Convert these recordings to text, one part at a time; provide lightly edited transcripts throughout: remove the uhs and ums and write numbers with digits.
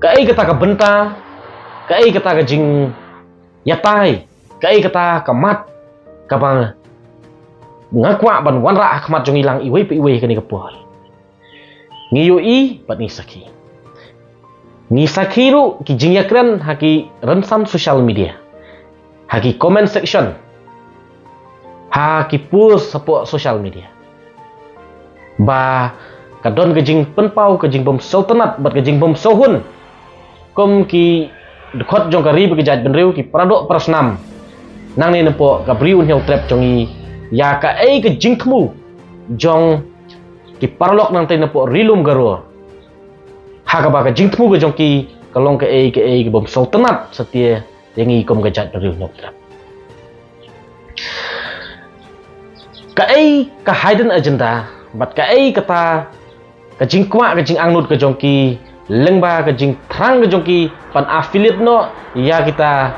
Kai kata ka benta, kai kata ka jing yatai, kai kata ka mat, ka bang ngakwa ban wanra akmat jong ilang iwe pe iwe kani kapol. Ngiyo i bat ni saki. Ni saki ru ki jing yakran haki rensam social media. Haki comment section. Haki post support social media. Ba kadon kejing penpau kejing bom sultanat bat kejing bom sohun. Kom ki dekot jong kari bekejat benriu ki paradok prasnam. Nang ni nempo kabriu hiau trap jongi ya ka ke jing thmu jong ki parlok nang te nempo rilum garo. Ha ka ba ka jing thmu ke jong ki kalong ke bom sultanat setia yangi kom kejat benriu hiau trap. Ka hidden agenda bat ka kata ka jing kwa ka jing angnut ke jong ki lengba ke jing thrang ke jong ki pan affiliate no ya kita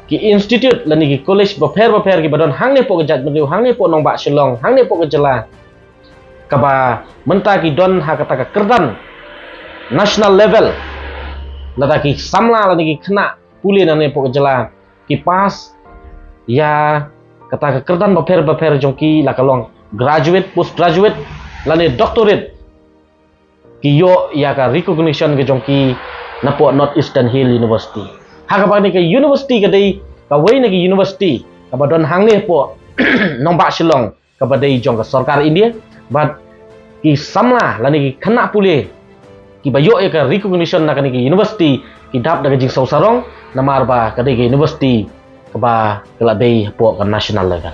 ki institute lani ki college baper ki badon hang ne po ke jat benriu hang ne po nong ba shillong hang ne po ke jela ka ba menta ki don ha kata ka kerdan national level lada ki samla lani ki khna puli nang ne po ke jela ki pas ya kata ka kerdan baper jong ki la kalong graduate post graduate lani doctorate ki yo ya ka recognition ke jong ki napo North Eastern Hill University. Ha ka ba ni ke university ke dei ka wei ni ke university ka ba don hang ni po nong ba shillong ka ba dei jong ka sarkar India but ki samla lani ki khana pule ki ba yo ya ka recognition na ka ni ke university ki dap da ke jing sarong namar ba ka dei ke university ka ba kala dei po ka national level.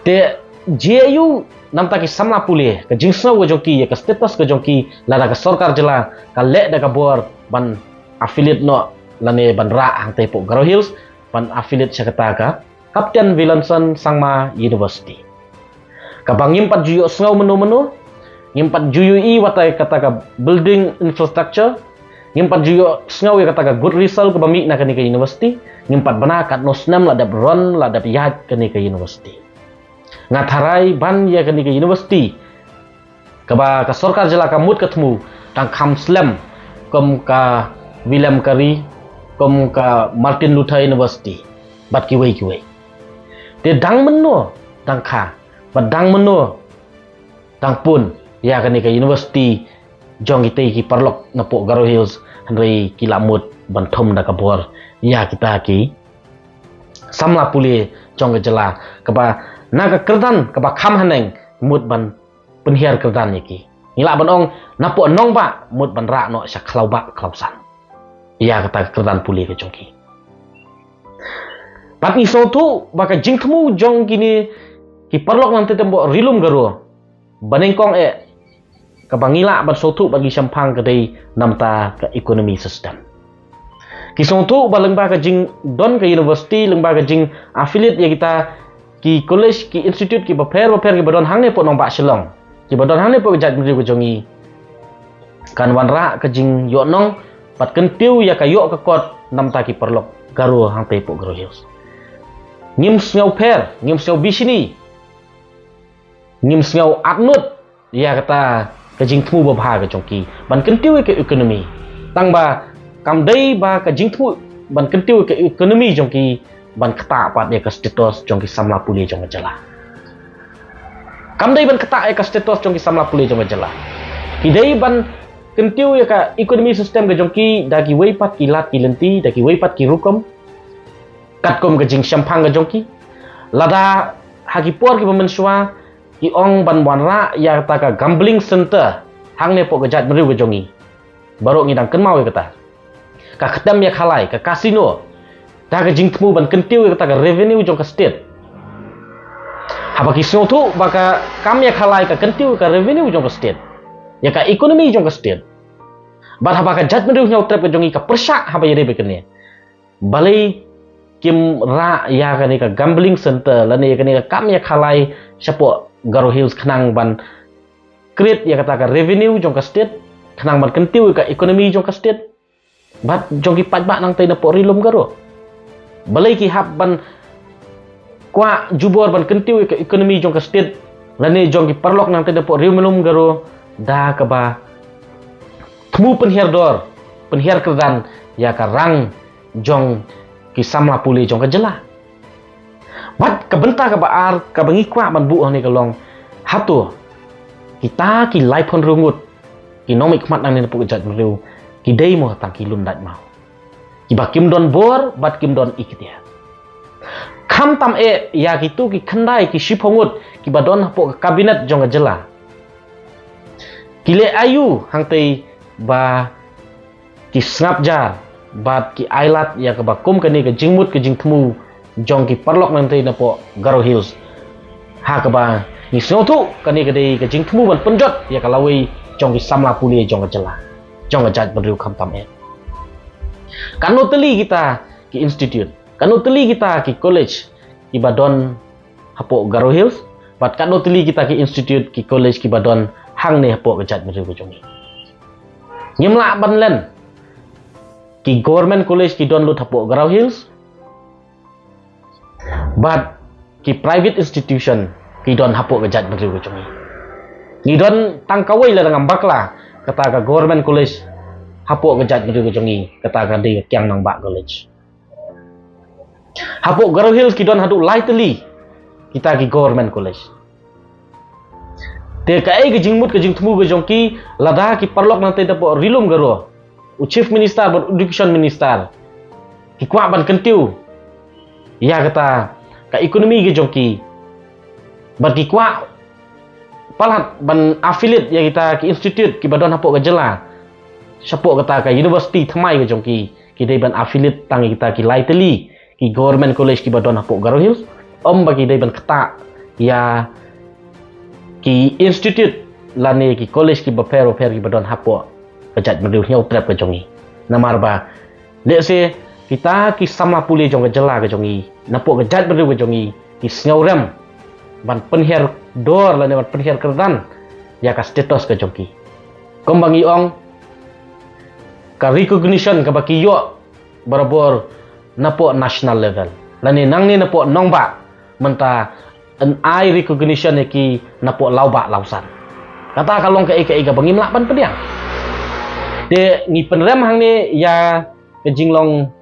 Te JU namta ki samla pule ka jingsno go jongki ya ka status go jongki lada ka sarkar jela ka le da ka bor ban affiliate no lane ban ra hang te po Garo Hills ban affiliate sa kata ka Captain Williamson Sangma University ka bangim pat juyo sngaw menu ngimpat juyo i watai kata ka building infrastructure ngimpat juyo sngaw ya kata ka good result ka bami na kani ka university ngimpat bana kat no snam ladap ron ladap yad kani ka university ngatharai ban ya kani ke university kaba ka sarkar jela ka mut kathmu tang kham slam kom ka William Carey kom ka Martin Luther University bat ki wei te dang menno tang kha bat dang menno tang pun ya kani ke university jong ite ki parlok napo Garo Hills hanrei ki lamut ban thom da ka bor ya kita ki samla puli jong ke jela kaba naga kerdan kaba kham haneng mut ban penhiar kerdan yaki ngila ban ong napo nong ba mut ban ra no sya khlau ba khlausan ya kata kerdan puli ke jongki pat ni so tu baka jingthmu jong kini ki parlok nanti tembo rilum garo banengkong kaba ngila ban so tu bagi sampang ke dei namta ke economy system ki so tu ba lengba ke jing don ke university lengba ke jing affiliate ya kita ki college ki institute ki baper ki badon hang ne po nong ba shillong ki badon hang ne po jat mri ko jongi kan wanra ke jing yo nong pat kentiu ya ka yo ka kot nam ta ki perlok Garo hang te po Garo Hills ngim sngaw per ngim sngaw bisini ngim sngaw atnut ya kata ke jing thmu ba bha ke jongki ban kentiu ke economy tang ba kam dei ba ke jing thmu ban kentiu ke economy jongki ban kata pat ya ka status jong ki samla puli jong jela kam dei ban kata ya ka status jong ki samla puli jong jela ki dei ban kentiu ya ka economy system ke jong ki da ki wei pat ki lat ki lenti da ki wei pat ki rukom kat kom ke jing sampang ke jong ki lada hagi por ki pemensua ki ong ban wanra ya ta ka gambling center hang ne po ke jat mriu ke jongi baru ngidang kenmau ya kata ka khatam ya khalai ka kasino ta ka jingthmu ban kentiu ka revenue jong ka state haba ki so tu baka kam ya khalai ka kentiu ka revenue jong ka state ya ka economy jong ka state bat haba ka jat menu nyau trap ka jongi ka persak haba yere bekene balai kim ra ya ka ni ka gambling center lani ka ni ka kam ya khalai sapo Garo Hills khnang ban create ya kata ka revenue jong ka state khnang ban kentiu ka economy jong ka state bat jong ki patba nang tai na po rilum Garo balai ki hab ban kwa jubor ban kentiu ke ekonomi jong ka state lani jong ki parlok nang tede po riumelum Garo da ka ba thmu pen herdor penhiar kerdan ya ka rang jong ki samla puli jong ka jela bat ka benta ka baar ka bangi kwa ban bu ni kalong hatu kita ki lai phon rungut ki nomik mat nang ni pu jat mriu ki dei mo tang ki lun dat mau ki ba kim don bor bat kim don ikitia kham tam ya ki tu ki khandai ki shiphongut ki ba don hapo kabinet jong ka jela kile ayu hangtei ba ki snap jar bat ki ailat ya ka bakum kani ka jingmut ka jingthmu jong ki parlok nanti na po Garo Hills ha ka ba ni snotu kani ka dei ka jingthmu ban penjot ya ka lawi jong ki samla puli jong ka jela jong ka jat badriu kham tam kanu teli kita ki institute kanu teli kita ki college ki badon hapo Garo Hills bat kanu teli kita ki institute ki college ki badon hang ne hapo ka jat badriu ka jongi nyemla ban len ki government college ki don lut hapo Garo Hills but ki private institution ki don hapo ka jat badriu ka jongi ni don tangkawai la dengan bakla kata ka government college hapo ka jat badriu ka jongi kata ka di kyang nang bak college hapo Garo Hills ki don hadu lightly kita ki government college te kai ke jingmut ke jingthmu ke jongki lada ki parlok nanti dapo rilum garo chief minister ber education minister ki kwa ban kentiu ya kata ka ekonomi ke jongki ber ki kwa palat ban affiliate ya kita ki institute ki badon hapo ke jela sapo kata ka university thamai ke jongki ki dei ban affiliate tang kita ki lightly ki government college ki badon hapo Garo Hills bagi dei ban kata ya ki institute lani ki college ki bapero ki badon hapo kajat meriu nyau trap ke jongi namar ba le se kita ki sama puli jong ke jela ke jongi napo kajat meriu ke jongi ki sngau rem ban penher dor lani ban penher kerdan ya ka status ke jongi kombangi ong ka recognition ka baki yo barabor napo national level lani nang ni napo nongba menta an eye recognition ki napo lauba lausan kata kalong ke ka bangi melapan pediang de ni penrem hang ni ya ke jinglong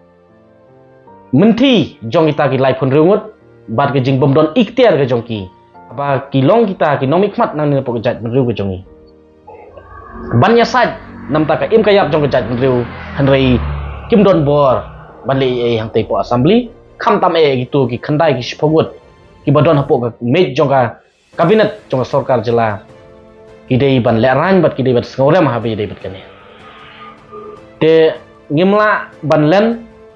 menti jong kita ki lai pun rungut bat ke jing bomdon ikhtiar ke jongki apa kilong kita ki nomik mat nang ni napo kejat menriu ke jongi ban ya sat nam ta ka im kayap jong kejat menriu hanrei kim don bor ban le hang te po assembly kham tam gitu ki khandai ki sipogut ki badon hapo ka mej jong ka kabinet jong ka sarkar jela ki dei ban leran bat ki dei bat ngorem ha be dei bat kane te ngimla ban len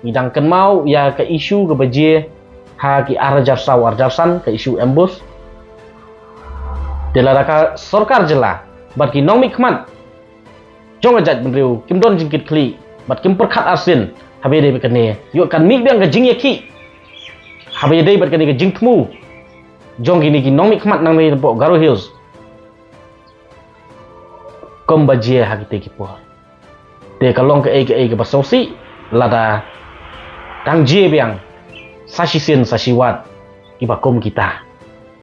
ngidang ken mau ya ka isu ke baje ha ki arjar saw arjarsan ka isu embus de la ka sarkar jela bat ki nong mikmat jong ajat benriu kim don jingkit kli bat kim perkhat asin ha be dei bat kane yo kan mik biang ka jing yaki habai dei bat kani ke jingthmu jong gini ki nomik mat nang ni po Garo Hills kom bajie ha kite ki po te kalong ke basosi lada tang je biang sashi sin sashi wat ki ba kom kita